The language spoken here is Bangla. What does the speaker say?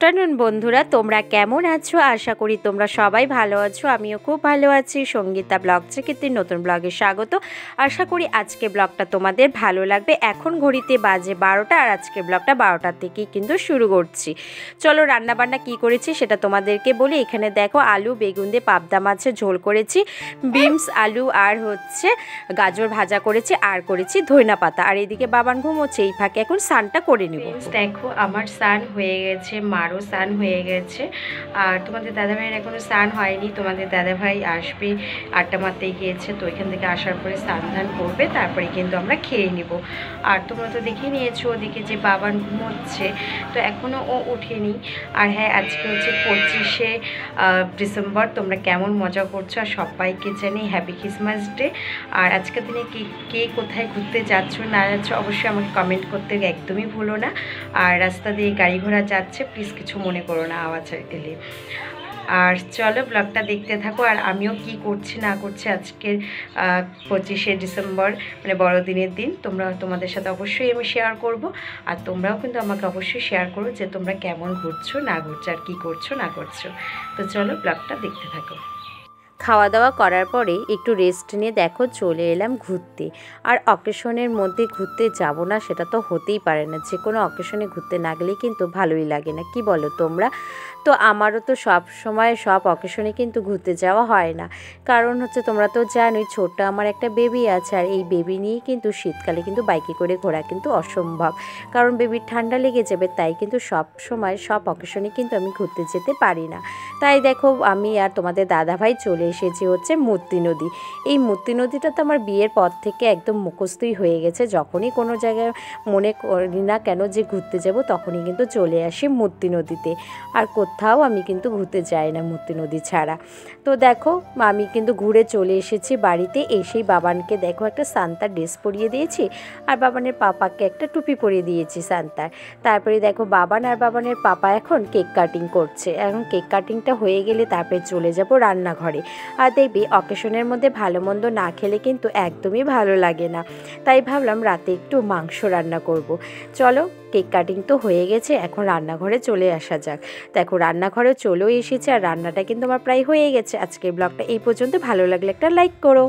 আফটারনুন বন্ধুরা, তোমরা কেমন আছো? আশা করি তোমরা সবাই ভালো আছো। আমিও খুব ভালো আছি। সঙ্গীতা ব্লগ থেকে নতুন ব্লগে স্বাগত। আশা করি আজকে ব্লগটা তোমাদের ভালো লাগবে। এখন ঘড়িতে বাজে 12টা, আর আজকে ব্লগটা 12টার থেকেই কিন্তু শুরু করছি। চলো রান্নাবান্না কি করেছি সেটা তোমাদেরকে বলি। এখানে দেখো, আলু বেগুন দিয়ে পাবদা মাছের ঝোল করেছি, বিনস আলু আর হচ্ছে গাজর ভাজা করেছি, আর করেছি ধইনা পাতা। আর এদিকে বাবান ঘুমোচ্ছে, এই ফাঁকে এখন স্নানটা করে নেব। দেখো আমার স্নান হয়ে গেছে, মারও স্নান হয়ে গেছে, আর তোমাদের দাদাভাইয়ের এখনও স্নান হয়নি। তোমাদের দাদাভাই আসবে, 8টা মারতে গিয়েছে, তো এখান থেকে আসার পরে স্নান ধান করবে, তারপরে কিন্তু আমরা খেয়ে নিব। আর তোমরা তো দেখে নিয়েছো ওদিকে যে বাবান ঘুমোচ্ছে, তো এখনও ও ওঠেনি। আর হ্যাঁ, আজকে হচ্ছে 25শে ডিসেম্বর। তোমরা কেমন মজা করছো? আর সবাইকে জানি হ্যাপি ক্রিসমাস ডে। আর আজকের দিনে কে কোথায় ঘুরতে যাচ্ছ না যাচ্ছ অবশ্যই আমাকে কমেন্ট করতে একদমই ভুলো না। আর রাস্তা দিয়ে গাড়ি ঘোড়া যাচ্ছে, প্লিজ কিছু মনে করো না আওয়াজ এলে। আর চলো ব্লগটা দেখতে থাকো। আর আমিও কি করছি না করছি আজকের 25শে ডিসেম্বর, মানে বড়দিনের দিন, তোমাদের সাথে অবশ্যই আমি শেয়ার করব। আর তোমরাও কিন্তু আমাকে অবশ্যই শেয়ার করো যে তোমরা কেমন ঘুরছো না ঘুরছো আর কী করছো না করছো। তো চলো ব্লগটা দেখতে থাকো। খাওয়া দাওয়া করার পরে একটু রেস্ট নিয়ে দেখো চলে এলাম ঘুরতে। আর অকেশনের মধ্যে ঘুরতে যাব না সেটা তো হতেই পারে না। যে কোনো অকেশনে ঘুরতে না গেলে কিন্তু ভালোই লাগে না, কি বলো তোমরা? তো আমারও তো সব সময় সব অকেশনে কিন্তু ঘুরতে যাওয়া হয় না। কারণ হচ্ছে তোমরা তো জানোই, ছোট্ট আমার একটা বেবি আছে, আর এই বেবি নিয়েই কিন্তু শীতকালে কিন্তু বাইকে করে ঘোরা কিন্তু অসম্ভব। কারণ বেবির ঠান্ডা লেগে যাবে, তাই কিন্তু সব সময় সব অকেশনে কিন্তু আমি ঘুরতে যেতে পারি না। তাই দেখো আমি আর তোমাদের দাদাভাই চলে এসেছি হচ্ছে মূর্তি নদী। এই মূর্তি নদীটা তো আমার বিয়ের পর থেকে একদম মুখস্থই হয়ে গেছে। যখনই কোনো জায়গায় মনে করি না কেন যে ঘুরতে যাব, তখনই কিন্তু চলে আসি মূর্তি নদীতে। আর কোথাও আমি কিন্তু ঘুরতে যাই না মূর্তি নদী ছাড়া। তো দেখো আমি কিন্তু ঘুরে চলে এসেছি বাড়িতে। এসেই বাবানকে দেখো একটা সান্তার ড্রেস পরিয়ে দিয়েছি, আর বাবানের পাপাকে একটা টুপি পরিয়ে দিয়েছি সান্তার। তারপরে দেখো বাবান আর বাবানের পাপা এখন কেক কাটিং করছে। এখন কেক কাটিংটা হয়ে গেলে তারপরে চলে যাব রান্নাঘরে। আর দেখবি অকেশনের মধ্যে ভালো মন্দ না খেলে কিন্তু একদমই ভালো লাগে না। তাই ভাবলাম রাতে একটু মাংস রান্না করব। চলো কেক কাটিং তো হয়ে গেছে, এখন রান্নাঘরে চলে আসা যাক। দেখো রান্নাঘরে চলেও এসেছে, আর রান্নাটা কিন্তু আমার প্রায় হয়ে গেছে। আজকের ব্লগটা এই পর্যন্ত। ভালো লাগলে একটা লাইক করো।